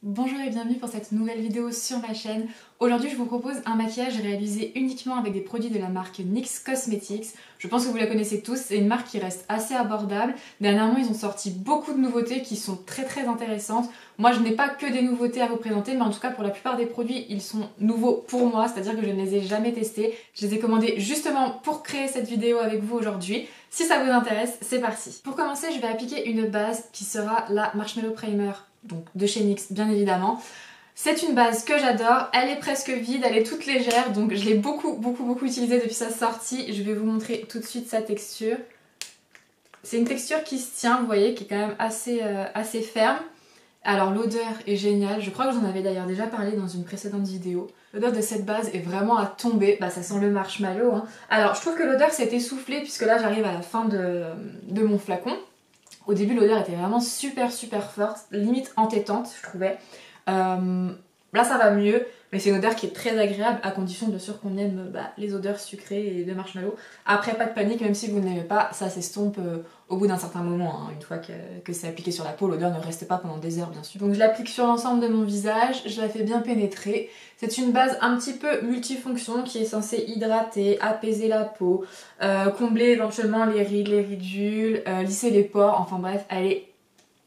Bonjour et bienvenue pour cette nouvelle vidéo sur ma chaîne. Aujourd'hui je vous propose un maquillage réalisé uniquement avec des produits de la marque NYX Cosmetics. Je pense que vous la connaissez tous, c'est une marque qui reste assez abordable. Dernièrement ils ont sorti beaucoup de nouveautés qui sont très intéressantes. Moi je n'ai pas que des nouveautés à vous présenter, mais en tout cas pour la plupart des produits ils sont nouveaux pour moi, c'est-à-dire que je ne les ai jamais testés. Je les ai commandés justement pour créer cette vidéo avec vous aujourd'hui. Si ça vous intéresse, c'est parti. Pour commencer je vais appliquer une base qui sera la Marshmallow Primer, donc de chez NYX bien évidemment. C'est une base que j'adore, elle est presque vide, elle est toute légère, donc je l'ai beaucoup utilisée depuis sa sortie. Je vais vous montrer tout de suite sa texture. C'est une texture qui se tient, vous voyez, qui est quand même assez ferme. Alors l'odeur est géniale, je crois que j'en avais d'ailleurs déjà parlé dans une précédente vidéo. L'odeur de cette base est vraiment à tomber, bah ça sent le marshmallow. Hein. Alors je trouve que l'odeur s'est essoufflée puisque là j'arrive à la fin de mon flacon. Au début l'odeur était vraiment super forte, limite entêtante je trouvais. Là ça va mieux, mais c'est une odeur qui est très agréable à condition bien sûr qu'on aime les odeurs sucrées et de marshmallow. Après pas de panique, même si vous n'aimez pas, ça s'estompe au bout d'un certain moment. Hein. Une fois que c'est appliqué sur la peau, l'odeur ne reste pas pendant des heures bien sûr. Donc je l'applique sur l'ensemble de mon visage, je la fais bien pénétrer. C'est une base un petit peu multifonction qui est censée hydrater, apaiser la peau, combler éventuellement les rides, les ridules, lisser les pores, enfin bref, elle est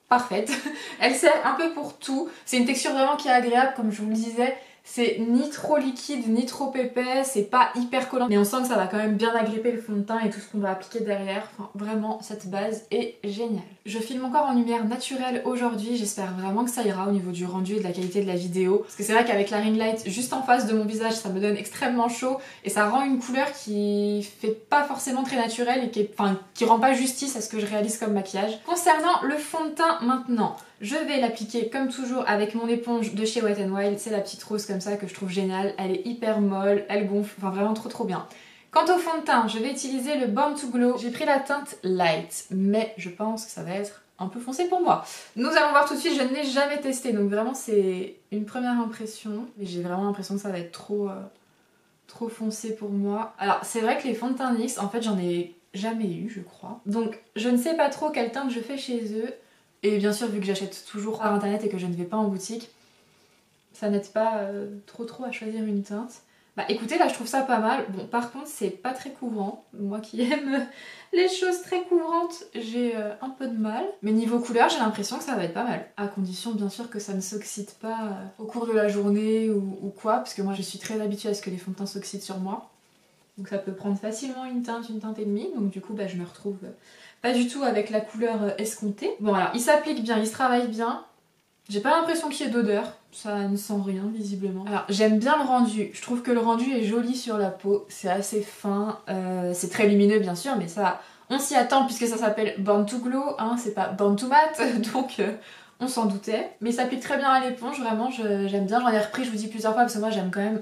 parfaite. Elle sert un peu pour tout. C'est une texture vraiment qui est agréable, comme je vous le disais. C'est ni trop liquide, ni trop épais, c'est pas hyper collant. Mais on sent que ça va quand même bien agripper le fond de teint et tout ce qu'on va appliquer derrière. Enfin, vraiment, cette base est géniale. Je filme encore en lumière naturelle aujourd'hui. J'espère vraiment que ça ira au niveau du rendu et de la qualité de la vidéo. Parce que c'est vrai qu'avec la ring light juste en face de mon visage, ça me donne extrêmement chaud. Et ça rend une couleur qui fait pas forcément très naturelle et qui rend pas justice à ce que je réalise comme maquillage. Concernant le fond de teint maintenant, je vais l'appliquer comme toujours avec mon éponge de chez Wet n Wild. C'est la petite rose comme ça que je trouve géniale. Elle est hyper molle, elle gonfle, enfin vraiment trop bien. Quant au fond de teint, je vais utiliser le Born to Glow. J'ai pris la teinte light, mais je pense que ça va être un peu foncé pour moi. Nous allons voir tout de suite, je ne l'ai jamais testé, donc vraiment c'est une première impression. Mais j'ai vraiment l'impression que ça va être trop foncé pour moi. Alors c'est vrai que les fonds de teint NYX, en fait j'en ai jamais eu je crois. Donc je ne sais pas trop quelle teinte je fais chez eux. Et bien sûr, vu que j'achète toujours par internet et que je ne vais pas en boutique, ça n'aide pas trop à choisir une teinte. Bah écoutez, là je trouve ça pas mal. Bon, par contre, c'est pas très couvrant. Moi qui aime les choses très couvrantes, j'ai un peu de mal. Mais niveau couleur, j'ai l'impression que ça va être pas mal. À condition, bien sûr, que ça ne s'oxyde pas au cours de la journée ou quoi. Parce que moi, je suis très habituée à ce que les fonds de teint s'oxydent sur moi. Donc ça peut prendre facilement une teinte et demie. Donc du coup, bah, je me retrouve pas du tout avec la couleur escomptée. Bon alors, il s'applique bien, il se travaille bien. J'ai pas l'impression qu'il y ait d'odeur. Ça ne sent rien, visiblement. Alors, j'aime bien le rendu. Je trouve que le rendu est joli sur la peau. C'est assez fin. C'est très lumineux, bien sûr, mais ça, on s'y attend puisque ça s'appelle Born to Glow. Hein, c'est pas Born to Matte. Donc... on s'en doutait. Mais il s'applique très bien à l'éponge, vraiment, j'aime bien. J'en ai repris, je vous dis plusieurs fois, parce que moi j'aime quand même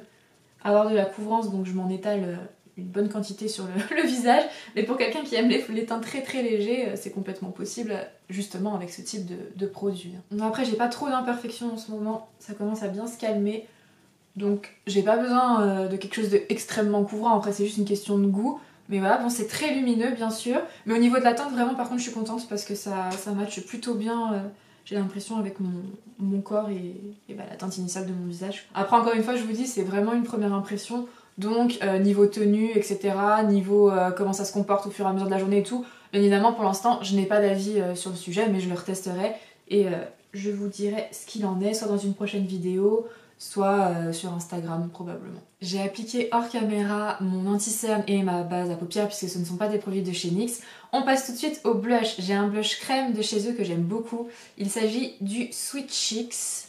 avoir de la couvrance, donc je m'en étale une bonne quantité sur le visage. Mais pour quelqu'un qui aime les teints très légers, c'est complètement possible, justement avec ce type de produit. Donc après, j'ai pas trop d'imperfections en ce moment, ça commence à bien se calmer. Donc j'ai pas besoin de quelque chose d'extrêmement couvrant, après c'est juste une question de goût. Mais voilà, bon c'est très lumineux bien sûr. Mais au niveau de la teinte, vraiment par contre je suis contente parce que ça matche plutôt bien... j'ai l'impression avec mon corps et la teinte initiale de mon visage. Après encore une fois je vous dis c'est vraiment une première impression, donc niveau tenue etc, niveau comment ça se comporte au fur et à mesure de la journée et tout, bien évidemment pour l'instant je n'ai pas d'avis sur le sujet mais je le retesterai et je vous dirai ce qu'il en est soit dans une prochaine vidéo, soit sur Instagram probablement. J'ai appliqué hors caméra mon anti-cerne et ma base à paupières puisque ce ne sont pas des produits de chez NYX. On passe tout de suite au blush. J'ai un blush crème de chez eux que j'aime beaucoup. Il s'agit du Sweet Cheeks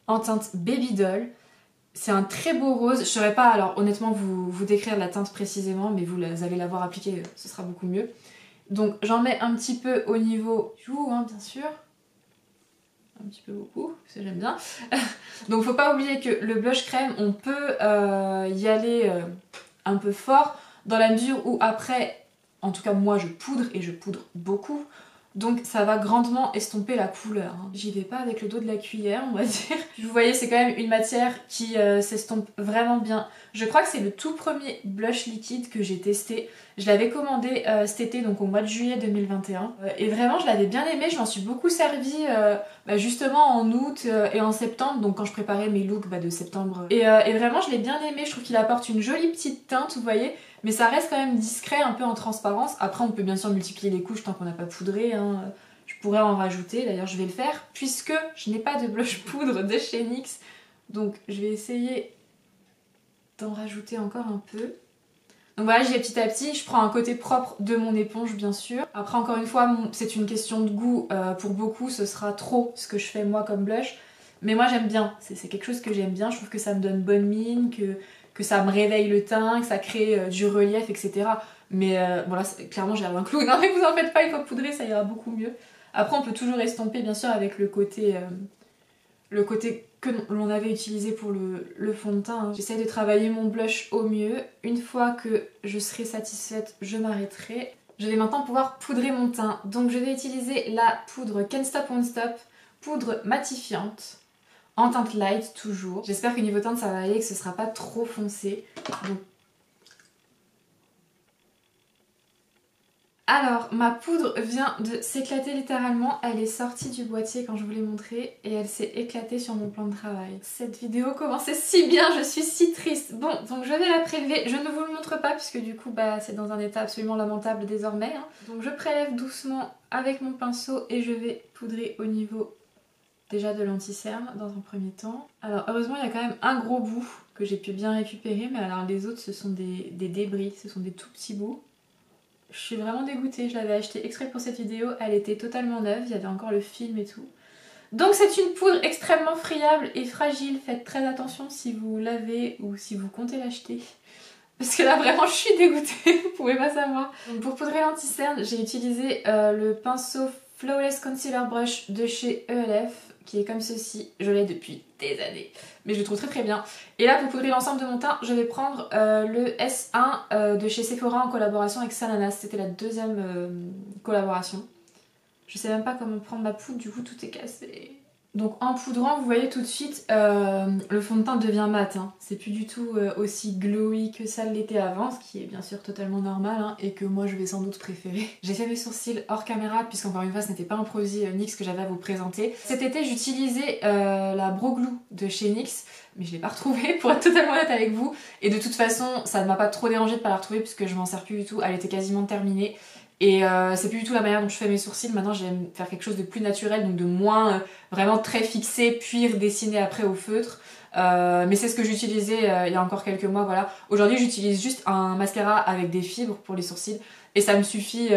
en teinte Baby Doll. C'est un très beau rose. Je ne saurais pas alors honnêtement vous décrire la teinte précisément, mais vous allez l'avoir appliquée, ce sera beaucoup mieux. Donc j'en mets un petit peu au niveau du joue, hein, bien sûr. Un petit peu beaucoup, parce que j'aime bien. Donc faut pas oublier que le blush crème, on peut y aller un peu fort, dans la mesure où après, en tout cas moi je poudre, et je poudre beaucoup, donc ça va grandement estomper la couleur. J'y vais pas avec le dos de la cuillère, on va dire. Vous voyez, c'est quand même une matière qui s'estompe vraiment bien. Je crois que c'est le tout premier blush liquide que j'ai testé. Je l'avais commandé cet été, donc au mois de juillet 2021. Et vraiment, je l'avais bien aimé, je m'en suis beaucoup servi justement en août et en septembre, donc quand je préparais mes looks de septembre. Et vraiment, je l'ai bien aimé, je trouve qu'il apporte une jolie petite teinte, vous voyez. Mais ça reste quand même discret, un peu en transparence. Après, on peut bien sûr multiplier les couches tant qu'on n'a pas poudré. Je pourrais en rajouter, d'ailleurs je vais le faire, puisque je n'ai pas de blush poudre de chez NYX. Donc je vais essayer d'en rajouter encore un peu. Donc voilà, j'y vais petit à petit, je prends un côté propre de mon éponge bien sûr. Après encore une fois, c'est une question de goût. Pour beaucoup, ce sera trop ce que je fais moi comme blush. Mais moi j'aime bien, c'est quelque chose que j'aime bien. Je trouve que ça me donne bonne mine, que ça me réveille le teint, que ça crée du relief, etc. Mais bon là, clairement j'ai l'air d'un clown. Non mais vous en faites pas, il faut poudrer, ça ira beaucoup mieux. Après on peut toujours estomper bien sûr avec le côté que l'on avait utilisé pour le fond de teint. J'essaye de travailler mon blush au mieux. Une fois que je serai satisfaite, je m'arrêterai. Je vais maintenant pouvoir poudrer mon teint. Donc je vais utiliser la poudre Can't Stop Won't Stop, poudre matifiante, en teinte light toujours. J'espère que niveau teinte ça va aller, que ce sera pas trop foncé. Donc alors, ma poudre vient de s'éclater littéralement, elle est sortie du boîtier quand je vous l'ai montré et elle s'est éclatée sur mon plan de travail. Cette vidéo commençait si bien, je suis si triste. Bon, donc je vais la prélever, je ne vous le montre pas puisque du coup c'est dans un état absolument lamentable désormais. Donc je prélève doucement avec mon pinceau et je vais poudrer au niveau déjà de l'anti-cerne dans un premier temps. Alors heureusement il y a quand même un gros bout que j'ai pu bien récupérer, mais alors les autres ce sont des débris, ce sont des tout petits bouts. Je suis vraiment dégoûtée, je l'avais acheté exprès pour cette vidéo, elle était totalement neuve, il y avait encore le film et tout. Donc c'est une poudre extrêmement friable et fragile, faites très attention si vous l'avez ou si vous comptez l'acheter. Parce que là vraiment je suis dégoûtée, vous pouvez pas savoir. Donc pour poudrer l'anti-cerne, j'ai utilisé le pinceau Flawless Concealer Brush de chez ELF, qui est comme ceci, je l'ai depuis des années, mais je le trouve très très bien. Et là pour poudrer l'ensemble de mon teint, je vais prendre le S1 de chez Sephora en collaboration avec Salanas, c'était la deuxième collaboration. Je sais même pas comment prendre ma poudre, du coup tout est cassé. Donc en poudrant, vous voyez tout de suite, le fond de teint devient mat. C'est plus du tout aussi glowy que ça l'était avant, ce qui est bien sûr totalement normal et que moi je vais sans doute préférer. J'ai fait mes sourcils hors caméra puisqu'encore une fois ce n'était pas un produit NYX que j'avais à vous présenter. Cet été j'utilisais la Brow Glue de chez NYX, mais je l'ai pas retrouvée pour être totalement honnête avec vous. Et de toute façon ça ne m'a pas trop dérangé de pas la retrouver puisque je m'en sers plus du tout, elle était quasiment terminée. Et c'est plus du tout la manière dont je fais mes sourcils. Maintenant j'aime faire quelque chose de plus naturel, donc de moins vraiment très fixé puis redessiné après au feutre. Mais c'est ce que j'utilisais il y a encore quelques mois, voilà. Aujourd'hui j'utilise juste un mascara avec des fibres pour les sourcils et ça me suffit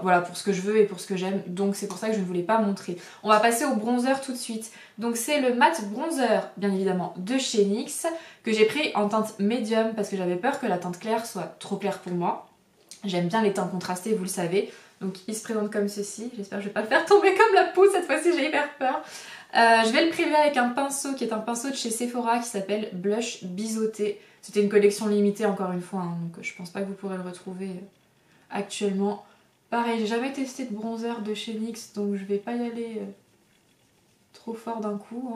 voilà, pour ce que je veux et pour ce que j'aime. Donc c'est pour ça que je ne voulais pas montrer. On va passer au bronzer tout de suite. Donc c'est le matte bronzer bien évidemment de chez NYX que j'ai pris en teinte médium parce que j'avais peur que la teinte claire soit trop claire pour moi. J'aime bien les teintes contrastées, vous le savez. Donc il se présente comme ceci. J'espère que je vais pas le faire tomber comme la poudre cette fois-ci, j'ai hyper peur. Je vais le prélever avec un pinceau qui est un pinceau de chez Sephora qui s'appelle Blush Biseauté. C'était une collection limitée encore une fois, donc je pense pas que vous pourrez le retrouver actuellement. Pareil, j'ai jamais testé de bronzer de chez NYX, donc je vais pas y aller trop fort d'un coup.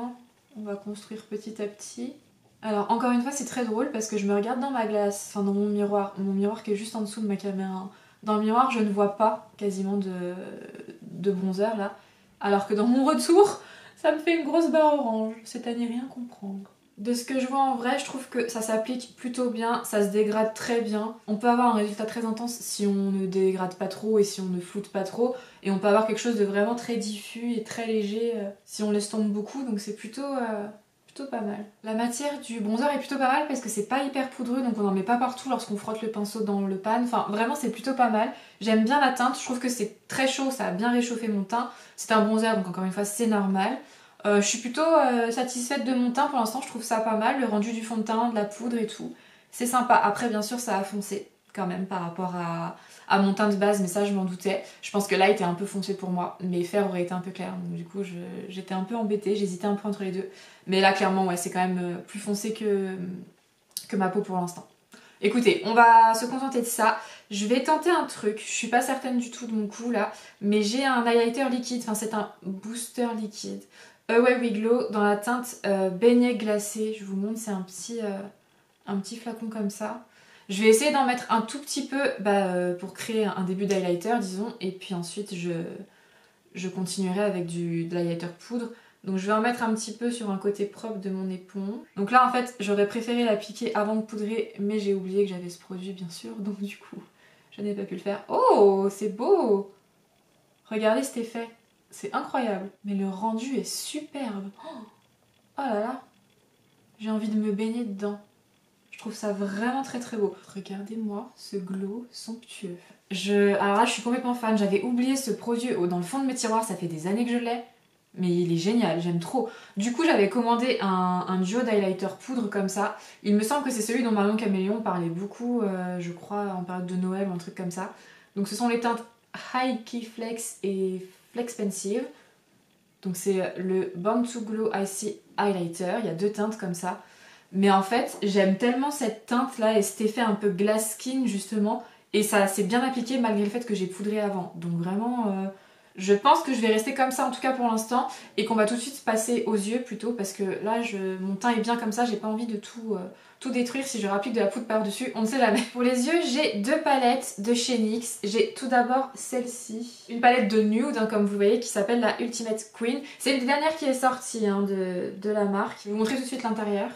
On va construire petit à petit. Alors encore une fois c'est très drôle parce que je me regarde dans ma glace, enfin dans mon miroir qui est juste en dessous de ma caméra. Dans le miroir je ne vois pas quasiment de bronzer là, alors que dans mon retour ça me fait une grosse barre orange, c'est à n'y rien comprendre. De ce que je vois en vrai, je trouve que ça s'applique plutôt bien, ça se dégrade très bien. On peut avoir un résultat très intense si on ne dégrade pas trop et si on ne floute pas trop. Et on peut avoir quelque chose de vraiment très diffus et très léger si on l'estompe beaucoup, donc c'est plutôt pas mal. La matière du bronzer est plutôt pas mal parce que c'est pas hyper poudreux, donc on n'en met pas partout lorsqu'on frotte le pinceau dans le pan. Enfin vraiment c'est plutôt pas mal. J'aime bien la teinte, je trouve que c'est très chaud, ça a bien réchauffé mon teint. C'est un bronzer donc encore une fois c'est normal. Je suis plutôt satisfaite de mon teint pour l'instant, je trouve ça pas mal. Le rendu du fond de teint, de la poudre et tout, c'est sympa. Après bien sûr ça a foncé quand même par rapport à mon teint de base, mais ça je m'en doutais. Je pense que là il était un peu foncé pour moi, mais faire aurait été un peu clair, donc du coup j'étais un peu embêtée, j'hésitais un peu entre les deux. Mais là clairement ouais c'est quand même plus foncé que ma peau pour l'instant. Écoutez, on va se contenter de ça. Je vais tenter un truc, je suis pas certaine du tout de mon coup là, mais j'ai un highlighter liquide, enfin c'est un booster liquide. Away We Glow dans la teinte beignet glacé. Je vous montre, c'est un petit flacon comme ça. Je vais essayer d'en mettre un tout petit peu pour créer un début d'highlighter, disons, et puis ensuite je continuerai avec de l'highlighter poudre. Donc je vais en mettre un petit peu sur un côté propre de mon éponge. Donc là en fait j'aurais préféré l'appliquer avant de poudrer, mais j'ai oublié que j'avais ce produit bien sûr, donc du coup je n'ai pas pu le faire. Oh, c'est beau! Regardez cet effet, c'est incroyable. Mais le rendu est superbe. Oh là là, j'ai envie de me baigner dedans. Je trouve ça vraiment très très beau. Regardez-moi ce glow somptueux. Alors là je suis complètement fan, j'avais oublié ce produit dans le fond de mes tiroirs, ça fait des années que je l'ai. Mais il est génial, j'aime trop. Du coup, j'avais commandé un duo d'highlighter poudre comme ça. Il me semble que c'est celui dont Marion Caméléon parlait beaucoup, je crois, en période de Noël ou un truc comme ça. Donc ce sont les teintes High Key Flex et Flexpensive. Donc c'est le Born to Glow Icy Highlighter, il y a 2 teintes comme ça. Mais en fait, j'aime tellement cette teinte là et cet effet un peu glass skin justement. Et ça s'est bien appliqué malgré le fait que j'ai poudré avant. Donc vraiment... je pense que je vais rester comme ça en tout cas pour l'instant et qu'on va tout de suite passer aux yeux plutôt parce que là mon teint est bien comme ça, j'ai pas envie de tout détruire si je rapplique de la poudre par-dessus, on ne sait jamais. Pour les yeux, j'ai 2 palettes de chez NYX. J'ai tout d'abord celle-ci, une palette de nude hein, comme vous voyez qui s'appelle la Ultimate Queen. C'est une des dernières qui est sortie hein, de la marque. Je vais vous montrer tout de suite l'intérieur.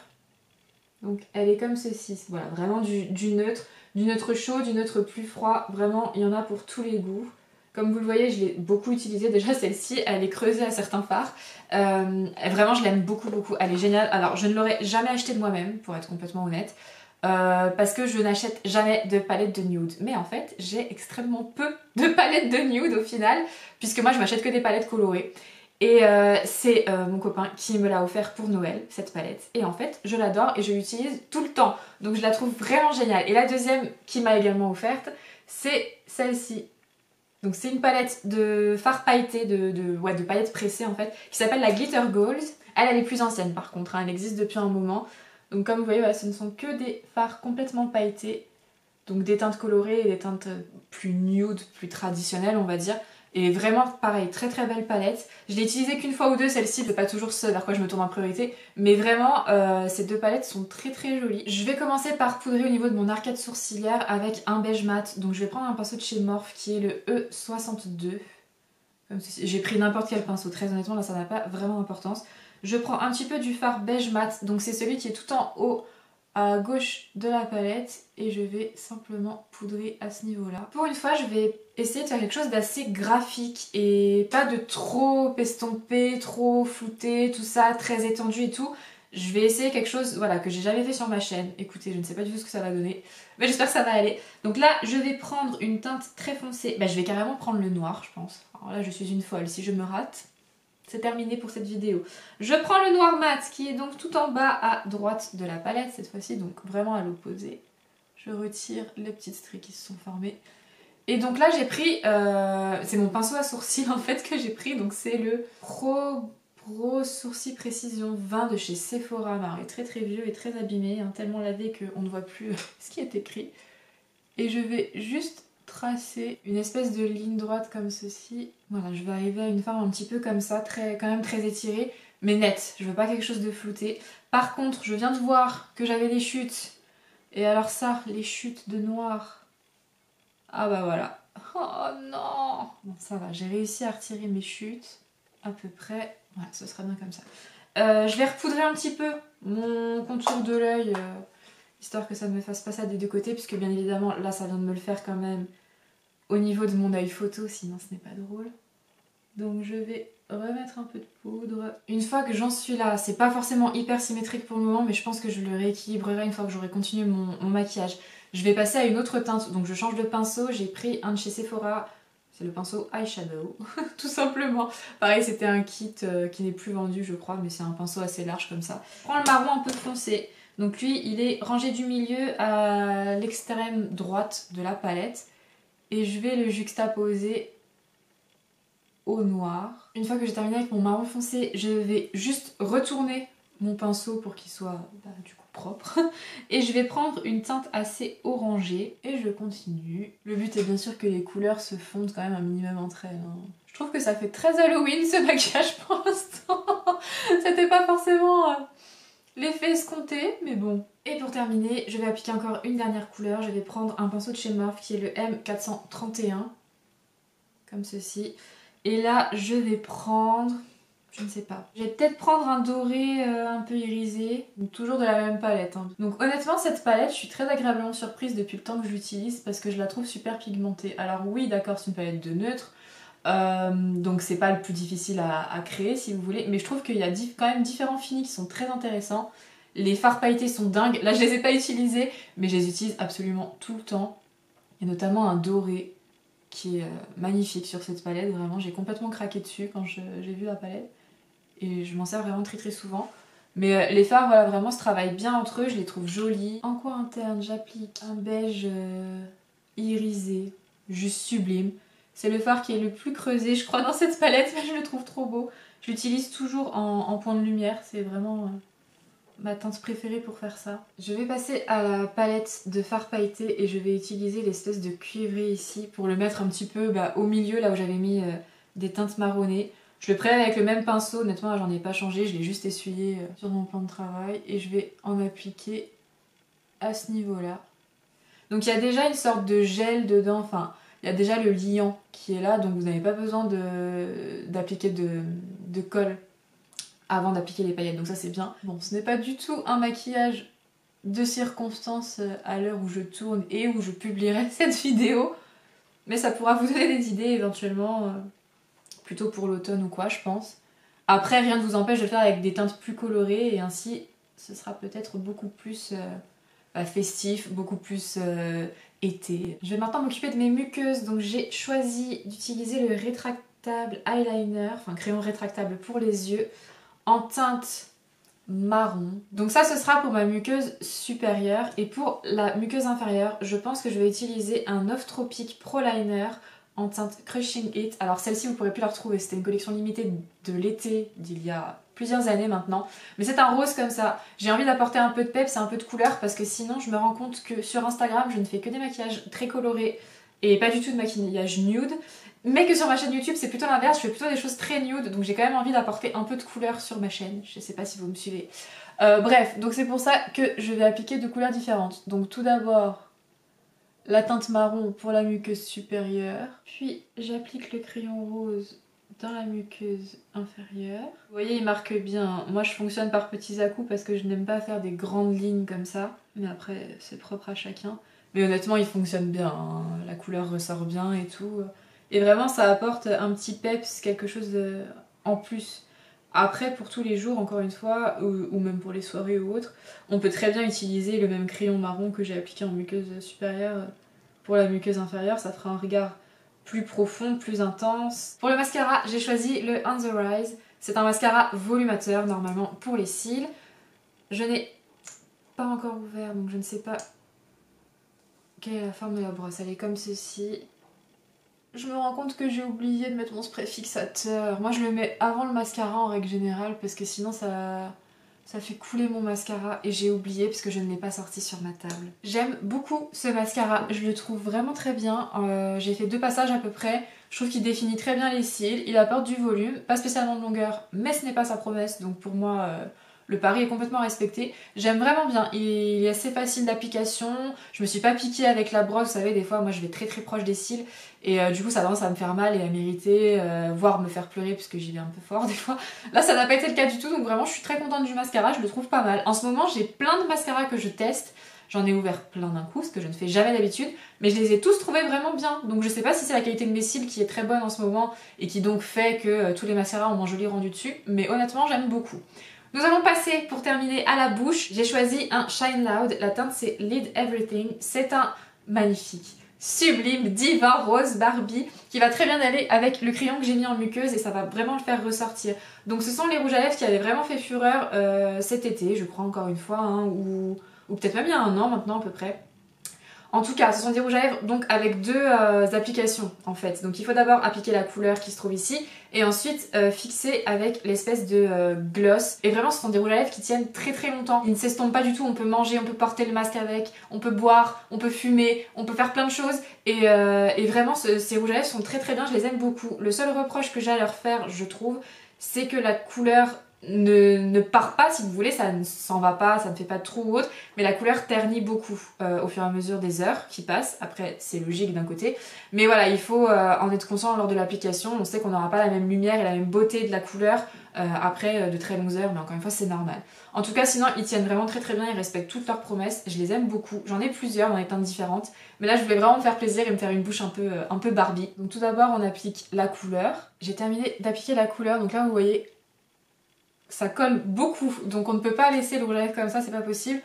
Donc elle est comme ceci, voilà, vraiment du neutre chaud, du neutre plus froid, vraiment il y en a pour tous les goûts. Comme vous le voyez, je l'ai beaucoup utilisée. Déjà, celle-ci, elle est creusée à certains fards. Vraiment, je l'aime beaucoup, beaucoup. Elle est géniale. Alors, je ne l'aurais jamais achetée de moi-même, pour être complètement honnête. Parce que je n'achète jamais de palette de nude. Mais en fait, j'ai extrêmement peu de palettes de nude au final. Puisque moi, je m'achète que des palettes colorées. Et c'est mon copain qui me l'a offert pour Noël, cette palette. Et en fait, je l'adore et je l'utilise tout le temps. Donc, je la trouve vraiment géniale. Et la deuxième qui m'a également offerte, c'est celle-ci. Donc c'est une palette de fards pailletés, de paillettes pressées en fait, qui s'appelle la Glitter Gold. Elle est plus ancienne par contre, hein, elle existe depuis un moment. Donc comme vous voyez, voilà, ce ne sont que des fards complètement pailletés. Donc des teintes colorées et des teintes plus nude, plus traditionnelles on va dire. Et vraiment pareil, très très belle palette. Je l'ai utilisée qu'une fois ou deux celle-ci, c'est pas toujours ce vers quoi je me tourne en priorité. Mais vraiment, ces 2 palettes sont très très jolies. Je vais commencer par poudrer au niveau de mon arcade sourcilière avec un beige mat. Donc je vais prendre un pinceau de chez Morphe qui est le E62. J'ai pris n'importe quel pinceau, très honnêtement là ça n'a pas vraiment d'importance. Je prends un petit peu du fard beige mat, donc c'est celui qui est tout en haut à gauche de la palette et je vais simplement poudrer à ce niveau là. Pour une fois je vais essayer de faire quelque chose d'assez graphique et pas de trop estompé, trop flouté, tout ça, très étendu et tout. Je vais essayer quelque chose voilà, que j'ai jamais fait sur ma chaîne. Écoutez, je ne sais pas du tout ce que ça va donner, mais j'espère que ça va aller. Donc là, je vais prendre une teinte très foncée. Je vais carrément prendre le noir, je pense. Alors là, je suis une folle. Si je me rate, c'est terminé pour cette vidéo. Je prends le noir mat qui est donc tout en bas à droite de la palette cette fois-ci, donc vraiment à l'opposé. Je retire les petites stries qui se sont formées. Et donc là j'ai pris, c'est mon pinceau à sourcils en fait que j'ai pris, donc c'est le Pro Sourcil Précision 20 de chez Sephora. Alors, il est très très vieux et très abîmé, hein, tellement lavé qu'on ne voit plus ce qui est écrit. Et je vais juste tracer une espèce de ligne droite comme ceci. Voilà, je vais arriver à une forme un petit peu comme ça, quand même très étirée, mais nette. Je veux pas quelque chose de flouté. Par contre, je viens de voir que j'avais des chutes. Et alors ça, les chutes de noir. Ah bah voilà. Oh non! Bon, ça va, j'ai réussi à retirer mes chutes à peu près. Voilà, ce sera bien comme ça. Je vais repoudrer un petit peu mon contour de l'œil, histoire que ça ne me fasse pas ça des 2 côtés, puisque bien évidemment, là, ça vient de me le faire quand même au niveau de mon œil photo, sinon ce n'est pas drôle. Donc je vais remettre un peu de poudre. Une fois que j'en suis là, c'est pas forcément hyper symétrique pour le moment, mais je pense que je le rééquilibrerai une fois que j'aurai continué mon maquillage. Je vais passer à une autre teinte, donc je change de pinceau, j'ai pris un de chez Sephora. C'est le pinceau eyeshadow, tout simplement. Pareil, c'était un kit qui n'est plus vendu, je crois, mais c'est un pinceau assez large comme ça. Je prends le marron un peu foncé. Donc lui, il est rangé du milieu à l'extrême droite de la palette. Et je vais le juxtaposer au noir. Une fois que j'ai terminé avec mon marron foncé, je vais juste retourner mon pinceau pour qu'il soit du coup propre. Et je vais prendre une teinte assez orangée et je continue. Le but est bien sûr que les couleurs se fondent quand même un minimum entre elles. Hein. Je trouve que ça fait très Halloween ce maquillage pour l'instant. C'était pas forcément l'effet escompté, mais bon. Et pour terminer, je vais appliquer encore une dernière couleur. Je vais prendre un pinceau de chez Morphe qui est le M431. Comme ceci. Et là, je vais prendre... Je ne sais pas. Je vais peut-être prendre un doré un peu irisé, donc toujours de la même palette. Hein. Donc honnêtement, cette palette, je suis très agréablement surprise depuis le temps que je l'utilise parce que je la trouve super pigmentée. Alors oui, d'accord, c'est une palette de neutre, donc c'est pas le plus difficile à créer si vous voulez, mais je trouve qu'il y a quand même différents finis qui sont très intéressants. Les fards pailletés sont dingues. Là, je les ai pas utilisés, mais je les utilise absolument tout le temps. Il y a notamment un doré qui est magnifique sur cette palette. Vraiment, j'ai complètement craqué dessus quand j'ai vu la palette. Et je m'en sers vraiment très souvent. Mais les fards, voilà, vraiment se travaillent bien entre eux, je les trouve jolis. En coin interne, j'applique un beige irisé, juste sublime. C'est le fard qui est le plus creusé, je crois, dans cette palette, mais je le trouve trop beau. Je l'utilise toujours en point de lumière, c'est vraiment ma teinte préférée pour faire ça. Je vais passer à la palette de fard pailleté et je vais utiliser l'espèce de cuivré ici pour le mettre un petit peu au milieu, là où j'avais mis des teintes marronnées. Je le prélève avec le même pinceau, honnêtement j'en ai pas changé, je l'ai juste essuyé sur mon plan de travail et je vais en appliquer à ce niveau-là. Donc il y a déjà une sorte de gel dedans, enfin il y a déjà le liant qui est là, donc vous n'avez pas besoin d'appliquer de colle avant d'appliquer les paillettes, donc ça c'est bien. Bon, ce n'est pas du tout un maquillage de circonstance à l'heure où je tourne et où je publierai cette vidéo, mais ça pourra vous donner des idées éventuellement... plutôt pour l'automne ou quoi, je pense. Après, rien ne vous empêche de le faire avec des teintes plus colorées et ainsi, ce sera peut-être beaucoup plus festif, beaucoup plus été. Je vais maintenant m'occuper de mes muqueuses, donc j'ai choisi d'utiliser le rétractable eyeliner, enfin crayon rétractable pour les yeux, en teinte marron. Donc ça, ce sera pour ma muqueuse supérieure. Et pour la muqueuse inférieure, je pense que je vais utiliser un Off Tropic Pro Liner en teinte Crushing It. Alors celle-ci vous pourrez plus la retrouver, c'était une collection limitée de l'été d'il y a plusieurs années maintenant. Mais c'est un rose comme ça. J'ai envie d'apporter un peu de peps et un peu de couleur parce que sinon je me rends compte que sur Instagram je ne fais que des maquillages très colorés et pas du tout de maquillage nude. Mais que sur ma chaîne YouTube c'est plutôt l'inverse, je fais plutôt des choses très nude, donc j'ai quand même envie d'apporter un peu de couleur sur ma chaîne. Je sais pas si vous me suivez. Bref, donc c'est pour ça que je vais appliquer deux couleurs différentes. Donc tout d'abord la teinte marron pour la muqueuse supérieure, puis j'applique le crayon rose dans la muqueuse inférieure. Vous voyez, il marque bien. Moi je fonctionne par petits à-coups parce que je n'aime pas faire des grandes lignes comme ça, mais après c'est propre à chacun. Mais honnêtement il fonctionne bien, hein. La couleur ressort bien et tout. Et vraiment ça apporte un petit peps, quelque chose en plus. Après pour tous les jours encore une fois, ou même pour les soirées ou autres, on peut très bien utiliser le même crayon marron que j'ai appliqué en muqueuse supérieure pour la muqueuse inférieure, ça fera un regard plus profond, plus intense. Pour le mascara, j'ai choisi le On The Rise. C'est un mascara volumateur normalement pour les cils. Je n'ai pas encore ouvert donc je ne sais pas quelle est la forme de la brosse. Elle est comme ceci. Je me rends compte que j'ai oublié de mettre mon spray fixateur. Moi je le mets avant le mascara en règle générale parce que sinon ça fait couler mon mascara et j'ai oublié parce que je ne l'ai pas sorti sur ma table. J'aime beaucoup ce mascara, je le trouve vraiment très bien. J'ai fait 2 passages à peu près. Je trouve qu'il définit très bien les cils, il apporte du volume, pas spécialement de longueur, mais ce n'est pas sa promesse, donc pour moi le pari est complètement respecté. J'aime vraiment bien, il est assez facile d'application, je me suis pas piquée avec la brosse, vous savez des fois moi je vais très proche des cils et du coup ça a tendance à me faire mal et à m'irriter, voire me faire pleurer puisque j'y vais un peu fort des fois. Là ça n'a pas été le cas du tout, donc vraiment je suis très contente du mascara, je le trouve pas mal. En ce moment j'ai plein de mascaras que je teste. J'en ai ouvert plein d'un coup, ce que je ne fais jamais d'habitude, mais je les ai tous trouvés vraiment bien. Donc je sais pas si c'est la qualité de mes cils qui est très bonne en ce moment et qui donc fait que tous les mascaras ont un joli rendu dessus, mais honnêtement j'aime beaucoup. Nous allons passer pour terminer à la bouche. J'ai choisi un Shine Loud, la teinte c'est Lead Everything. C'est un magnifique, sublime, divin rose Barbie qui va très bien aller avec le crayon que j'ai mis en muqueuse et ça va vraiment le faire ressortir. Donc ce sont les rouges à lèvres qui avaient vraiment fait fureur cet été, je crois encore une fois, hein, ou peut-être même il y a un an maintenant à peu près. En tout cas, ce sont des rouges à lèvres donc avec deux applications en fait. Donc il faut d'abord appliquer la couleur qui se trouve ici et ensuite fixer avec l'espèce de gloss. Et vraiment ce sont des rouges à lèvres qui tiennent très très longtemps. Ils ne s'estompent pas du tout, on peut manger, on peut porter le masque avec, on peut boire, on peut fumer, on peut faire plein de choses. Et vraiment ces rouges à lèvres sont très très bien, je les aime beaucoup. Le seul reproche que j'ai à leur faire, je trouve, c'est que la couleur ne part pas, si vous voulez, ça ne s'en va pas, ça ne fait pas de trou ou autre, mais la couleur ternit beaucoup au fur et à mesure des heures qui passent. Après, c'est logique d'un côté, mais voilà, il faut en être conscient lors de l'application. On sait qu'on n'aura pas la même lumière et la même beauté de la couleur après de très longues heures, mais encore une fois, c'est normal. En tout cas, sinon, ils tiennent vraiment très très bien, ils respectent toutes leurs promesses, je les aime beaucoup. J'en ai plusieurs dans des teintes différentes, mais là, je voulais vraiment me faire plaisir et me faire une bouche un peu Barbie. Donc tout d'abord, on applique la couleur. J'ai terminé d'appliquer la couleur, donc là, vous voyez, ça colle beaucoup, donc on ne peut pas laisser le rouge à lèvres comme ça, c'est pas possible.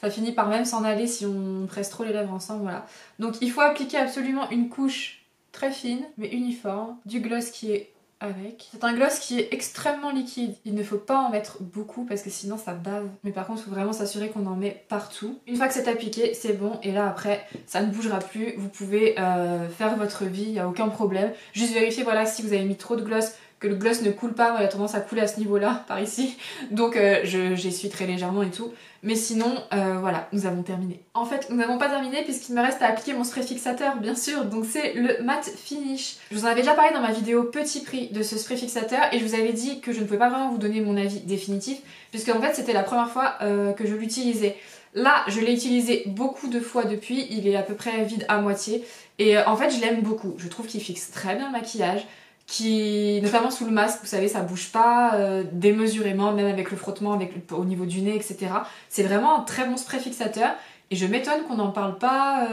Ça finit par même s'en aller si on presse trop les lèvres ensemble, voilà. Donc il faut appliquer absolument une couche très fine, mais uniforme, du gloss qui est avec. C'est un gloss qui est extrêmement liquide, il ne faut pas en mettre beaucoup parce que sinon ça bave. Mais par contre, il faut vraiment s'assurer qu'on en met partout. Une fois que c'est appliqué, c'est bon, et là après, ça ne bougera plus. Vous pouvez faire votre vie, il n'y a aucun problème. Juste vérifier, voilà, si vous avez mis trop de gloss, que le gloss ne coule pas, il a tendance à couler à ce niveau-là, par ici. Donc j'essuie très légèrement et tout. Mais sinon, voilà, nous avons terminé. En fait, nous n'avons pas terminé puisqu'il me reste à appliquer mon spray fixateur, bien sûr. Donc c'est le Matte Finish. Je vous en avais déjà parlé dans ma vidéo petit prix de ce spray fixateur et je vous avais dit que je ne pouvais pas vraiment vous donner mon avis définitif puisque en fait c'était la première fois que je l'utilisais. Là, je l'ai utilisé beaucoup de fois depuis, il est à peu près vide à moitié et en fait je l'aime beaucoup. Je trouve qu'il fixe très bien le maquillage, qui, notamment sous le masque, vous savez, ça bouge pas démesurément, même avec le frottement au niveau du nez, etc. C'est vraiment un très bon spray fixateur et je m'étonne qu'on n'en parle pas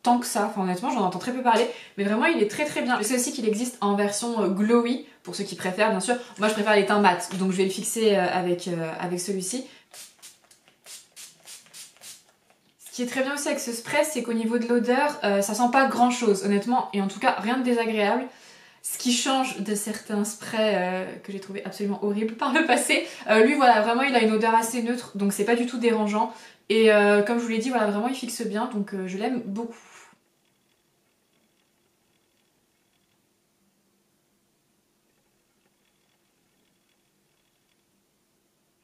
tant que ça. Enfin honnêtement, j'en entends très peu parler, mais vraiment il est très très bien. Je sais aussi qu'il existe en version glowy, pour ceux qui préfèrent bien sûr. Moi je préfère les teints mat, donc je vais le fixer avec celui-ci. Ce qui est très bien aussi avec ce spray, c'est qu'au niveau de l'odeur, ça sent pas grand chose honnêtement, et en tout cas rien de désagréable. Ce qui change de certains sprays que j'ai trouvé absolument horribles par le passé. Lui voilà, vraiment il a une odeur assez neutre, donc c'est pas du tout dérangeant. Et comme je vous l'ai dit, voilà, vraiment il fixe bien, donc je l'aime beaucoup.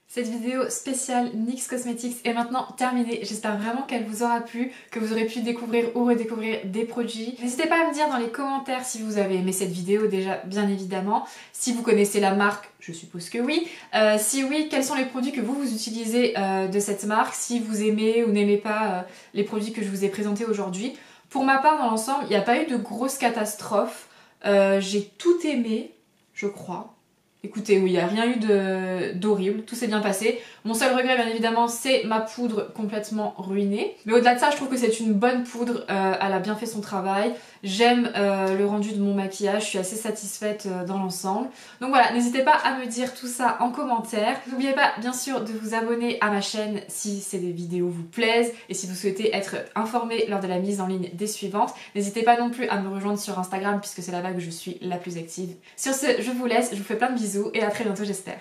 Cette vidéo spéciale NYX Cosmetics est maintenant terminée. J'espère vraiment qu'elle vous aura plu, que vous aurez pu découvrir ou redécouvrir des produits. N'hésitez pas à me dire dans les commentaires si vous avez aimé cette vidéo déjà, bien évidemment. Si vous connaissez la marque, je suppose que oui. Si oui, quels sont les produits que vous utilisez de cette marque? Si vous aimez ou n'aimez pas les produits que je vous ai présentés aujourd'hui. Pour ma part, dans l'ensemble, il n'y a pas eu de grosses catastrophes. J'ai tout aimé, je crois. Écoutez, oui, il n'y a rien eu d'horrible, tout s'est bien passé. Mon seul regret, bien évidemment, c'est ma poudre complètement ruinée. Mais au-delà de ça, je trouve que c'est une bonne poudre, elle a bien fait son travail. J'aime le rendu de mon maquillage, je suis assez satisfaite dans l'ensemble. Donc voilà, n'hésitez pas à me dire tout ça en commentaire. N'oubliez pas, bien sûr, de vous abonner à ma chaîne si ces vidéos vous plaisent et si vous souhaitez être informé lors de la mise en ligne des suivantes. N'hésitez pas non plus à me rejoindre sur Instagram puisque c'est là-bas que je suis la plus active. Sur ce, je vous laisse, je vous fais plein de bisous et à très bientôt j'espère.